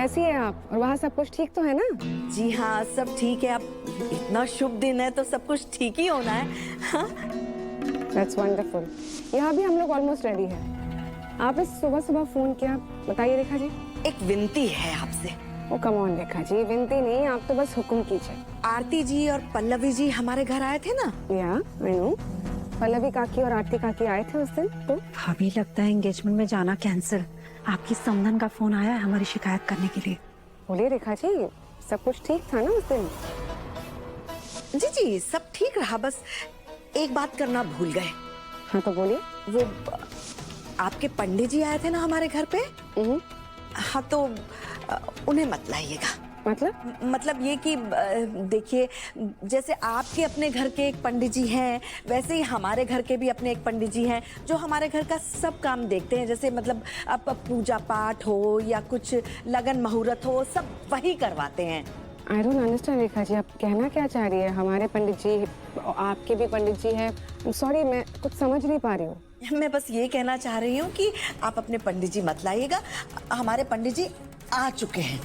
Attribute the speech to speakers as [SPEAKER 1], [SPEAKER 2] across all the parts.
[SPEAKER 1] कैसी है आप? और वहाँ सब कुछ ठीक तो है ना?
[SPEAKER 2] जी हाँ, सब ठीक है। अब इतना शुभ दिन है तो सब कुछ ठीक ही होना है। हाँ?
[SPEAKER 1] That's wonderful. यहाँ भी हम लोग ऑलमोस्ट रेडी है। आपने सुबह सुबह फोन किया, बताइए रेखा जी।
[SPEAKER 2] एक विनती है आपसे।
[SPEAKER 1] ओ कम ऑन रेखा जी, विनती नहीं, आप तो बस हुक्म कीजिए।
[SPEAKER 2] आरती जी और पल्लवी जी हमारे घर आए थे ना?
[SPEAKER 1] या आई नो, पल्लवी काकी और आरती काकी आए थे उस दिन। तो
[SPEAKER 3] भाभी लगता है एंगेजमेंट में जाना कैंसिल। आपकी समधन का फोन आया है हमारी शिकायत करने के लिए।
[SPEAKER 1] बोलिए रेखा जी, सब कुछ ठीक था ना उस दिन?
[SPEAKER 2] जी जी, सब ठीक रहा, बस एक बात करना भूल गए।
[SPEAKER 1] हाँ तो बोलिए।
[SPEAKER 2] वो आपके पंडित जी आए थे ना हमारे घर पे? हाँ तो उन्हें मत लाइएगा। मतलब ये कि देखिए, जैसे आपके अपने घर के एक पंडित जी हैं, वैसे ही हमारे घर के भी अपने एक पंडित जी हैं जो हमारे घर का सब काम देखते हैं। जैसे मतलब अब पूजा पाठ हो या कुछ लगन मुहूर्त हो, सब वही करवाते हैं।
[SPEAKER 1] I don't understand Rekha ji, आप कहना क्या चाह रही है? हमारे पंडित जी, आपके भी पंडित जी हैं। सॉरी, मैं कुछ समझ नहीं पा रही हूँ।
[SPEAKER 2] मैं बस ये कहना चाह रही हूँ कि आप अपने पंडित जी मत लाइएगा। हमारे पंडित जी आ चुके हैं।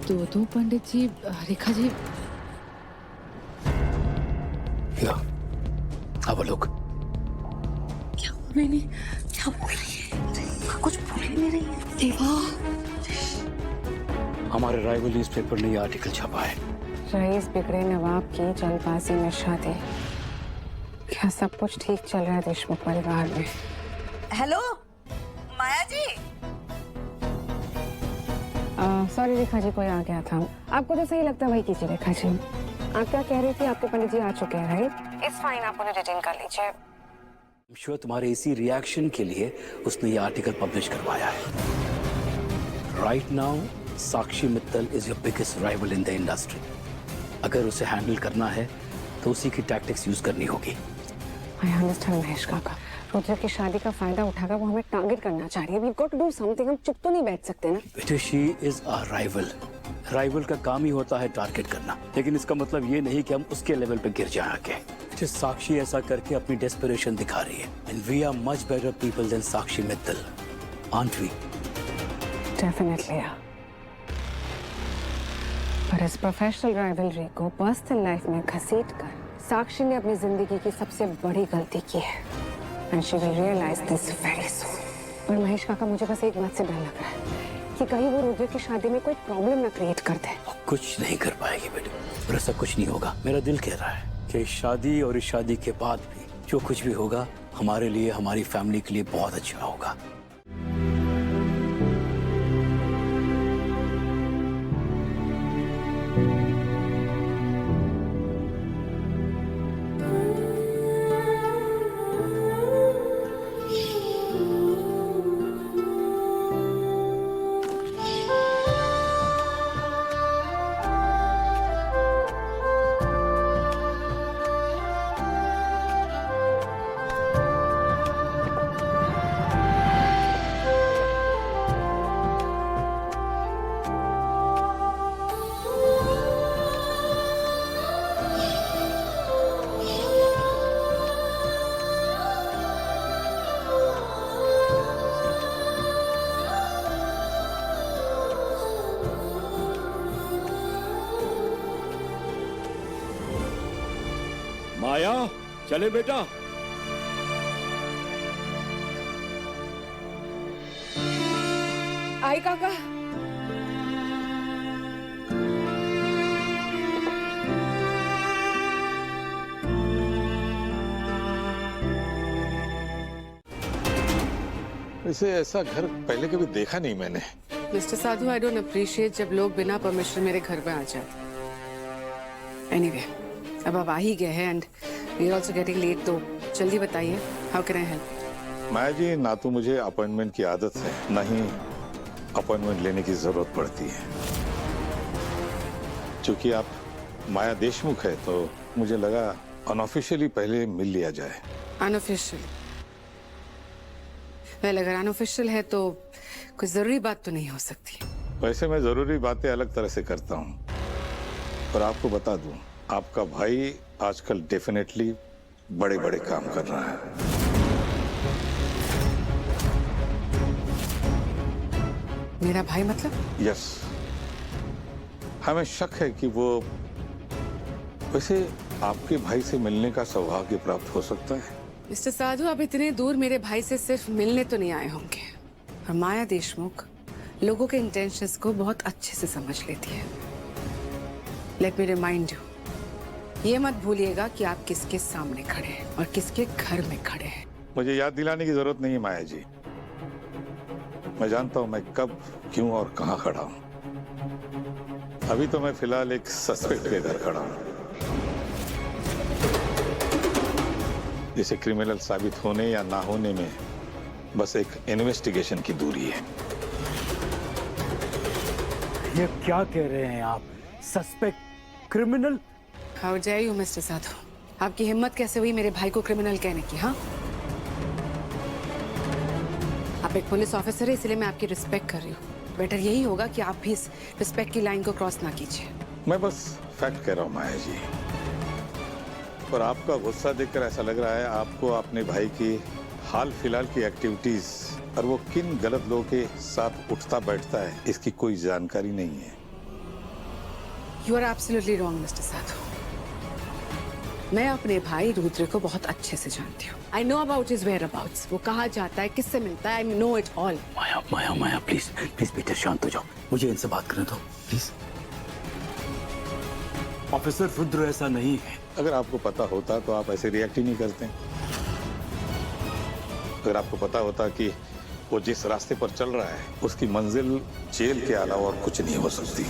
[SPEAKER 4] दो पंडित जी, रेखा जी।
[SPEAKER 5] अब लोग
[SPEAKER 4] क्या मैंने क्या बोल रही है? कुछ बोल ही नहीं रही है। देवा,
[SPEAKER 5] हमारे राइवल न्यूज़पेपर ने ये आर्टिकल छपा है।
[SPEAKER 1] रईस बिगड़े नवाब की जल्दबाजी में शादी। क्या सब कुछ ठीक चल रहा है देशमुख परिवार में?
[SPEAKER 2] हेलो माया जी।
[SPEAKER 1] सॉरी रेखा जी, कोई आ गया था। आपको जो सही लगता है वही कीजिए रेखा जी। आप क्या कह रही थी? आपके पंडित जी आ चुके हैं, राइट? इट्स फाइन, आप उन्हें डिटेन कर लीजिए।
[SPEAKER 5] श्योर तुम्हारे इसी रिएक्शन के लिए उसने ये आर्टिकल पब्लिश करवाया है। Right now Sakshi Mittal is your biggest rival in the industry. अगर उसे हैंडल करना है तो उसी की टैक्टिक्स यूज करनी होगी।
[SPEAKER 1] आई अंडरस्टैंड महेश काका, रुद्र की शादी का फायदा उठाकर वो हमें टारगेट करना चाह रही है। We got to do something. हम चुप तो नहीं बैठ सकते ना।
[SPEAKER 5] बेटे, she is a rival. Rival का काम ही होता है टारगेट करना, लेकिन इसका मतलब ये नहीं कि हम उसके लेवल पे गिर जाए आगे। साक्षी ऐसा करके अपनी डेस्परेशन दिखा रही है। And we are much better people than Sakshi Mittal, aren't we?
[SPEAKER 1] Definitely. पर इस प्रोफेशनल राइवलरी को पर्सनल लाइफ में घसीटकर साक्षी ने अपनी जिंदगी की सबसे बड़ी गलती की है। And she will realise this very soon. और महेश काका, मुझे बस एक बात से डर लग रहा है कि कहीं वो रुद्र की शादी में कोई प्रॉब्लम ना क्रिएट कर दे।
[SPEAKER 5] कुछ नहीं कर पाएगी बेटे, और ऐसा कुछ नहीं होगा। मेरा दिल कह रहा है कि इस शादी और इस शादी के बाद भी जो कुछ भी होगा हमारे लिए, हमारी फैमिली के लिए बहुत अच्छा होगा।
[SPEAKER 6] माया, चले बेटा।
[SPEAKER 1] आई काका।
[SPEAKER 7] वैसे ऐसा घर पहले कभी देखा नहीं मैंने।
[SPEAKER 4] Mister Sadhu, I don't appreciate जब लोग बिना परमिशन मेरे घर में आ जाते। एनीवे, अब आप आ ही गए हैं and we are also getting late, तो जल्दी बताइए, how can I help?
[SPEAKER 7] Maya ji, ना तो मुझे अपॉइंटमेंट की आदत है, ना ही अपॉइंटमेंट लेने की जरूरत पड़ती है। क्योंकि आप माया देशमुख है तो मुझे लगा अनऑफिशियली पहले मिल लिया जाए।
[SPEAKER 4] अनऑफिशियल? वेल, अगर अनऑफिशियल है तो कोई जरूरी बात तो नहीं हो सकती।
[SPEAKER 7] वैसे मैं जरूरी बातें अलग तरह से करता हूँ, पर आपको बता दूं, आपका भाई आजकल डेफिनेटली बड़े बड़े काम कर रहा है।
[SPEAKER 4] मेरा भाई मतलब?
[SPEAKER 7] यस, हमें शक है कि वो वैसे आपके भाई से मिलने का सौभाग्य प्राप्त हो सकता है।
[SPEAKER 4] मिस्टर साधु, आप इतने दूर मेरे भाई से सिर्फ मिलने तो नहीं आए होंगे। और माया देशमुख लोगों के इंटेंशंस को बहुत अच्छे से समझ लेती है। लेट मी रिमाइंड यू, ये मत भूलिएगा कि आप किसके सामने खड़े हैं और किसके घर में खड़े हैं।
[SPEAKER 7] मुझे याद दिलाने की जरूरत नहीं है माया जी, मैं जानता हूं मैं कब, क्यों और कहां खड़ा हूं। अभी तो मैं फिलहाल एक सस्पेक्ट के घर खड़ा हूं, जिसे क्रिमिनल साबित होने या ना होने में बस एक इन्वेस्टिगेशन की दूरी है।
[SPEAKER 5] ये क्या कह रहे हैं आप? Suspect, criminal?
[SPEAKER 4] How dare you mister Sadhu, आपकी हिम्मत कैसे हुई मेरे भाई को क्रिमिनल कहने की? हाँ, आप एक पुलिस ऑफिसर है, इसलिए मैं आपकी रिस्पेक्ट कर रही हूँ। बेटर यही होगा कि आप भी इस रिस्पेक्ट की लाइन को क्रॉस ना कीजिए।
[SPEAKER 7] मैं बस फैक्ट कह रहा हूं माया जी, और आपका गुस्सा देखकर ऐसा लग रहा है आपको अपने भाई की हाल फिलहाल की एक्टिविटीज और वो किन गलत लोगों के साथ उठता बैठता है इसकी कोई जानकारी नहीं है।
[SPEAKER 4] You are absolutely wrong mister Sadhu. मैं अपने भाई रुद्र को बहुत अच्छे से जानती हूँ। I know about his whereabouts, वो कहाँ जाता है, किससे मिलता है, I know it all.
[SPEAKER 5] Maya Maya Maya, please please बेटा शांत हो जाओ, मुझे इनसे बात करने दो प्लीज। ऑफिसर रुद्र ऐसा नहीं है।
[SPEAKER 7] अगर आपको पता होता तो आप ऐसे रिएक्ट ही नहीं करते। अगर आपको पता होता कि वो जिस रास्ते पर चल रहा है उसकी मंजिल जेल के अलावा और कुछ नहीं हो सकती।